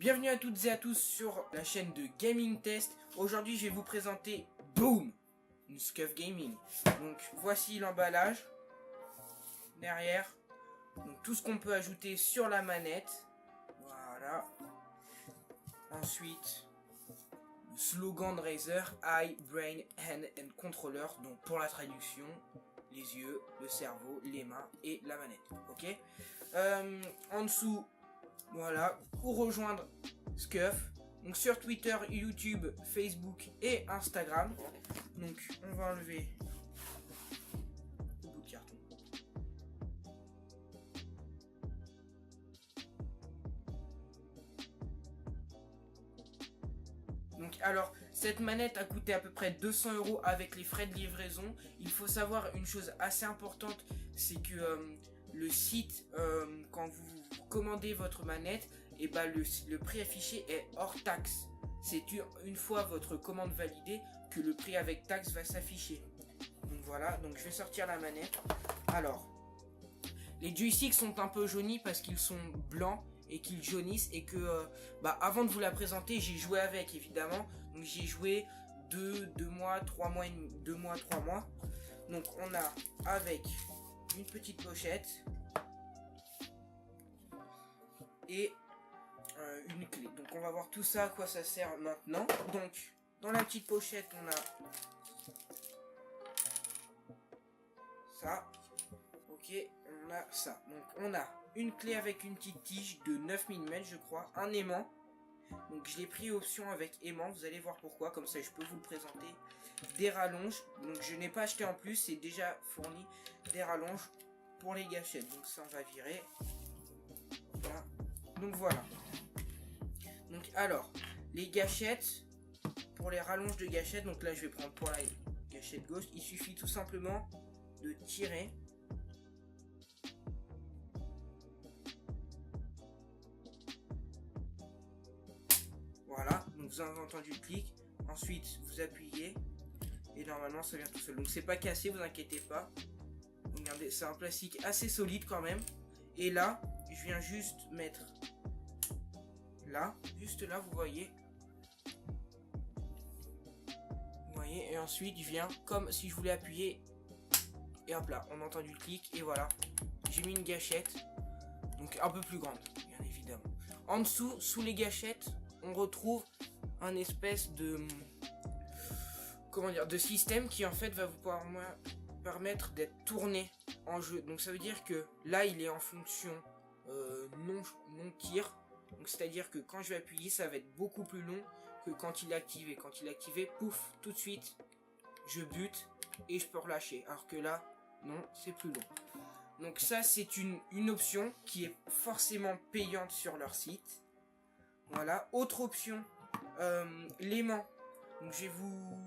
Bienvenue à toutes et à tous sur la chaîne de Gaming Test. Aujourd'hui je vais vous présenter BOOM, une SCUF Gaming. Donc voici l'emballage derrière. Donc tout ce qu'on peut ajouter sur la manette. Voilà. Ensuite, le slogan de Razer, Eye, Brain, Hand and Controller. Donc pour la traduction, les yeux, le cerveau, les mains et la manette. Ok. En dessous, voilà, où rejoindre SCUF. Donc sur Twitter, YouTube, Facebook et Instagram. Donc on va enlever le bout de carton. Donc alors, cette manette a coûté à peu près 200 € avec les frais de livraison. Il faut savoir une chose assez importante, c'est que le site, quand vous commandez votre manette, et ben le prix affiché est hors taxe. C'est une fois votre commande validée que le prix avec taxe va s'afficher. Donc voilà, donc je vais sortir la manette. Alors, les joysticks sont un peu jaunis parce qu'ils sont blancs et qu'ils jaunissent, et que avant de vous la présenter, j'ai joué avec évidemment. Donc j'ai joué 2 mois, 3 mois, 2 mois, 3 mois. Donc on a avec une petite pochette et une clé. Donc on va voir tout ça, à quoi ça sert maintenant. Donc dans la petite pochette on a ça. Ok, on a ça. Donc on a une clé avec une petite tige de 9 mm je crois, un aimant. Donc je l'ai pris option avec aimant, vous allez voir pourquoi, comme ça je peux vous le présenter. Des rallonges, donc je n'ai pas acheté en plus, c'est déjà fourni. Des rallonges pour les gâchettes, donc ça on va virer. Voilà. Donc voilà. Donc alors, les gâchettes, pour les rallonges de gâchettes, donc là je vais prendre pour la gâchette gauche, il suffit tout simplement de tirer. Voilà, donc vous avez entendu le clic. Ensuite, vous appuyez et normalement ça vient tout seul. Donc c'est pas cassé, vous inquiétez pas. Regardez, c'est un plastique assez solide quand même. Et là, je viens juste mettre là, juste là, vous voyez. Vous voyez, et ensuite je viens comme si je voulais appuyer. Et hop là, on a entendu le clic et voilà. J'ai mis une gâchette, donc un peu plus grande, bien évidemment. En dessous, sous les gâchettes, on retrouve un espèce de de système qui en fait va vous permettre d'être tourné en jeu. Donc ça veut dire que là il est en fonction non tir. Donc c'est à dire que quand je vais appuyer, ça va être beaucoup plus long que quand il est activé. Quand il est activé, pouf, tout de suite je bute et je peux relâcher. Alors que là, non, c'est plus long. Donc ça c'est une option qui est forcément payante sur leur site. Voilà, autre option, l'aimant. Donc je vais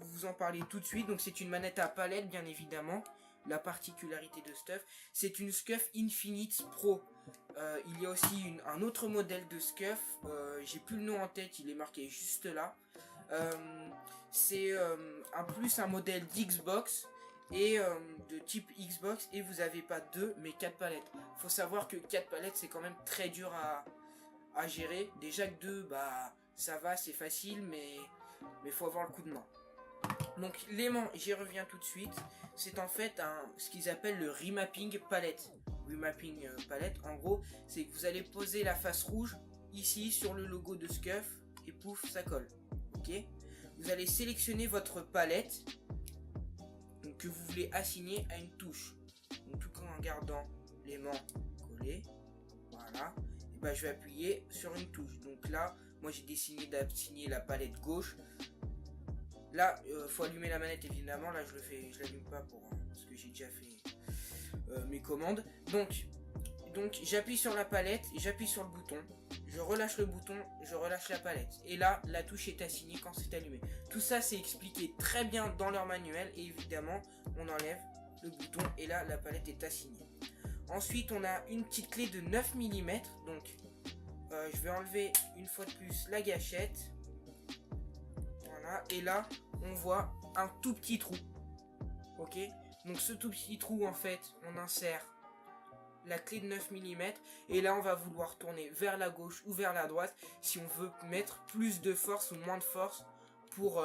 vous en parler tout de suite. Donc c'est une manette à palette bien évidemment. La particularité de SCUF, c'est une SCUF Infinite Pro. Il y a aussi un autre modèle de SCUF, j'ai plus le nom en tête, il est marqué juste là. C'est un modèle d'Xbox et de type Xbox, et vous avez pas 2 mais 4 palettes. Faut savoir que 4 palettes c'est quand même très dur à gérer. Déjà que 2, ça va, c'est facile, mais faut avoir le coup de main. Donc l'aimant, j'y reviens tout de suite. C'est en fait ce qu'ils appellent le remapping palette. Remapping palette, en gros, c'est que vous allez poser la face rouge ici sur le logo de SCUF et pouf, ça colle. Ok. Vous allez sélectionner votre palette donc, que vous voulez assigner à une touche. Donc tout en gardant l'aimant collé. Voilà. Et je vais appuyer sur une touche. Donc là, moi j'ai décidé d'assigner la palette gauche. Là, faut allumer la manette évidemment. Là, je l'allume pas parce que j'ai déjà fait mes commandes. Donc j'appuie sur la palette, j'appuie sur le bouton, je relâche le bouton, je relâche la palette. Et là, la touche est assignée quand c'est allumé. Tout ça, c'est expliqué très bien dans leur manuel. Et évidemment, on enlève le bouton et là, la palette est assignée. Ensuite, on a une petite clé de 9 mm. Donc, je vais enlever une fois de plus la gâchette. Voilà, et là on voit un tout petit trou. Ok, donc ce tout petit trou en fait on insère la clé de 9 mm et là on va vouloir tourner vers la gauche ou vers la droite si on veut mettre plus de force ou moins de force pour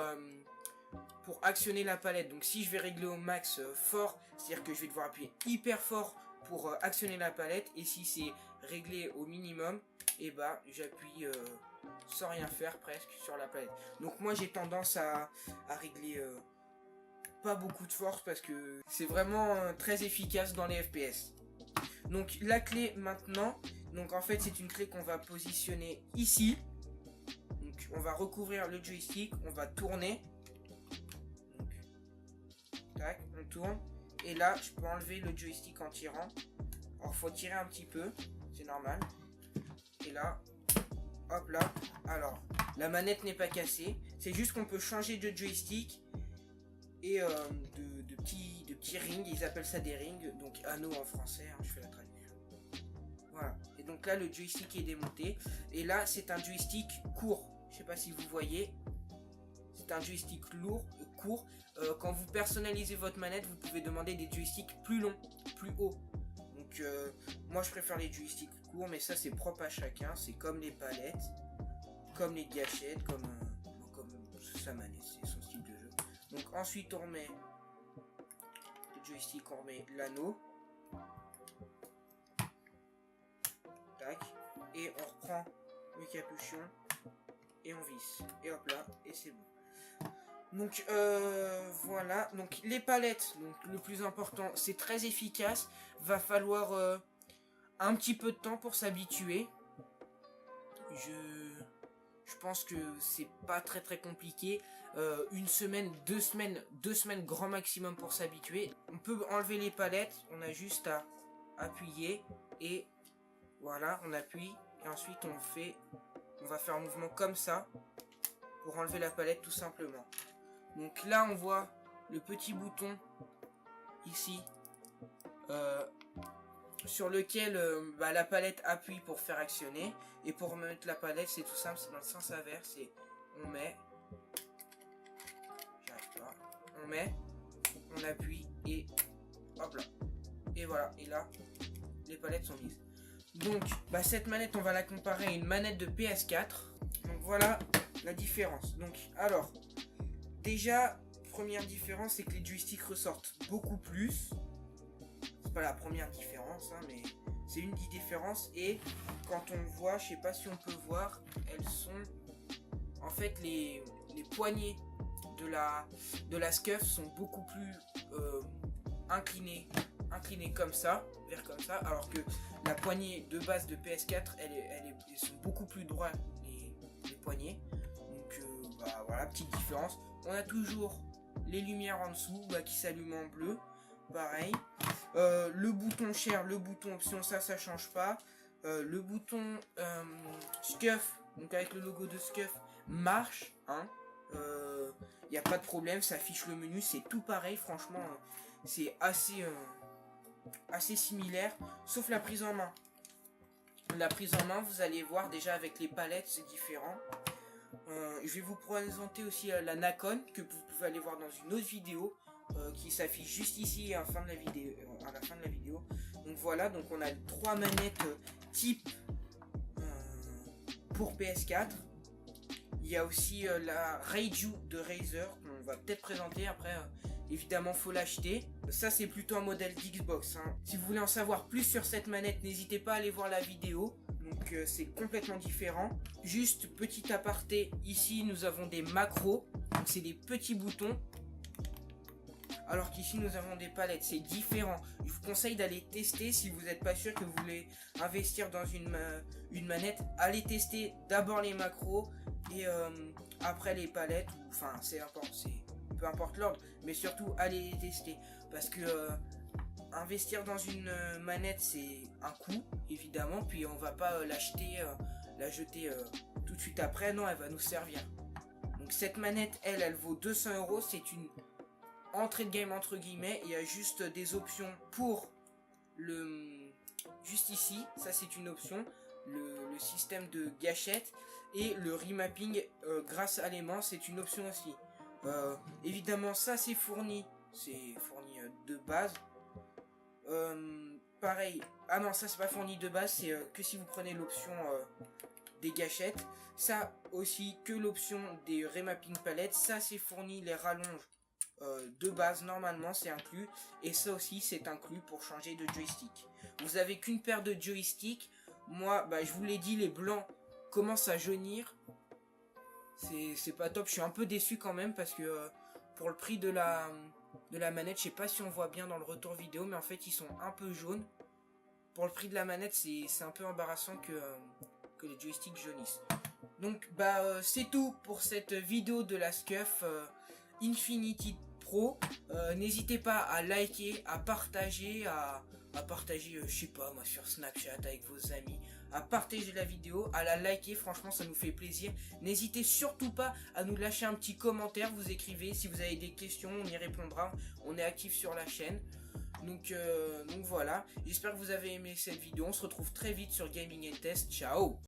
actionner la palette. Donc si je vais régler au max fort, c'est-à-dire que je vais devoir appuyer hyper fort pour actionner la palette, et si c'est réglé au minimum, et bah j'appuie sans rien faire presque sur la palette. Donc moi j'ai tendance à régler pas beaucoup de force parce que c'est vraiment très efficace dans les FPS. Donc la clé maintenant, donc en fait c'est une clé qu'on va positionner ici. Donc on va recouvrir le joystick, on va tourner. Donc, tac, on tourne. Et là je peux enlever le joystick en tirant. Alors faut tirer un petit peu, c'est normal. Et là, hop là. Alors la manette n'est pas cassée, c'est juste qu'on peut changer de joystick et de petits rings, ils appellent ça des rings, donc anneaux en français, hein, je fais la traduction. Voilà, et donc là le joystick est démonté, et là c'est un joystick court, je sais pas si vous voyez, c'est un joystick court. Quand vous personnalisez votre manette, vous pouvez demander des joysticks plus longs, plus hauts. Donc moi je préfère les joysticks courts, mais ça c'est propre à chacun, c'est comme les palettes, comme les gâchettes, comme sa manette, c'est son style de jeu. Donc ensuite on remet le joystick, on remet l'anneau, tac, et on reprend le capuchon et on visse, et hop là, et c'est bon. Donc voilà, donc les palettes, donc le plus important, c'est très efficace, va falloir un petit peu de temps pour s'habituer. Je pense que c'est pas très compliqué. Une semaine, 2 semaines grand maximum pour s'habituer. On peut enlever les palettes, on a juste à appuyer et voilà, on appuie et ensuite on va faire un mouvement comme ça pour enlever la palette tout simplement. Donc là on voit le petit bouton ici sur lequel la palette appuie pour faire actionner, et pour remettre la palette c'est tout simple, c'est dans le sens inverse, c'est on met, on appuie et hop là, et voilà, et là les palettes sont mises. Donc cette manette on va la comparer à une manette de PS4. Donc voilà la différence. Donc alors déjà, première différence, c'est que les joysticks ressortent beaucoup plus. C'est pas la première différence, hein, mais c'est une des différences. Et quand on voit, je sais pas si on peut voir, elles sont en fait les poignées de la SCUF sont beaucoup plus inclinées comme ça, vers comme ça, alors que la poignée de base de PS4, elles sont beaucoup plus droites, les poignées. Donc voilà, petite différence. On a toujours les lumières en dessous qui s'allument en bleu, pareil. Le bouton share, le bouton option, ça change pas. Le bouton SCUF, donc avec le logo de SCUF, marche, hein. Y a pas de problème, ça affiche le menu, c'est tout pareil, franchement, c'est assez similaire, sauf la prise en main. La prise en main, vous allez voir déjà avec les palettes, c'est différent. Je vais vous présenter aussi la Nacon, que vous pouvez aller voir dans une autre vidéo, qui s'affiche juste ici à la fin de la vidéo. Donc voilà, donc on a 3 manettes type pour PS4. Il y a aussi la Reiju de Razer, qu'on va peut-être présenter après. Évidemment, faut l'acheter. Ça, c'est plutôt un modèle d'Xbox, hein. Si vous voulez en savoir plus sur cette manette, n'hésitez pas à aller voir la vidéo. Donc, c'est complètement différent. Juste petit aparté, ici, nous avons des macros. Donc, c'est des petits boutons. Alors qu'ici, nous avons des palettes. C'est différent. Je vous conseille d'aller tester si vous n'êtes pas sûr que vous voulez investir dans une manette. Allez tester d'abord les macros et après les palettes. Enfin, peu importe l'ordre, mais surtout allez les tester, parce que investir dans une manette c'est un coût évidemment, puis on va pas la jeter tout de suite après, non, elle va nous servir. Donc cette manette elle vaut 200 €, c'est une entrée de game entre guillemets. Il y a juste des options pour juste ici, ça c'est une option, le système de gâchette, et le remapping grâce à l'aimant, c'est une option aussi. Évidemment ça c'est fourni de base. pareil, ah non, ça c'est pas fourni de base, c'est que si vous prenez l'option des gâchettes. Ça aussi que l'option des remapping palettes, ça c'est fourni, les rallonges de base normalement c'est inclus, et ça aussi c'est inclus pour changer de joystick. Vous avez qu'une paire de joysticks. Moi bah, je vous l'ai dit, les blancs commencent à jaunir, c'est pas top. Je suis un peu déçu quand même parce que pour le prix de la manette, je sais pas si on voit bien dans le retour vidéo, mais en fait ils sont un peu jaunes. Pour le prix de la manette, c'est un peu embarrassant que les joysticks jaunissent. Donc bah c'est tout pour cette vidéo de la SCUF Infinity Pro. N'hésitez pas à liker, à partager, je sais pas moi, sur Snapchat avec vos amis, à partager la vidéo, à la liker, franchement ça nous fait plaisir. N'hésitez surtout pas à nous lâcher un petit commentaire, vous écrivez, si vous avez des questions, on y répondra, on est actif sur la chaîne. Donc voilà, j'espère que vous avez aimé cette vidéo, on se retrouve très vite sur Gaming & Test, ciao.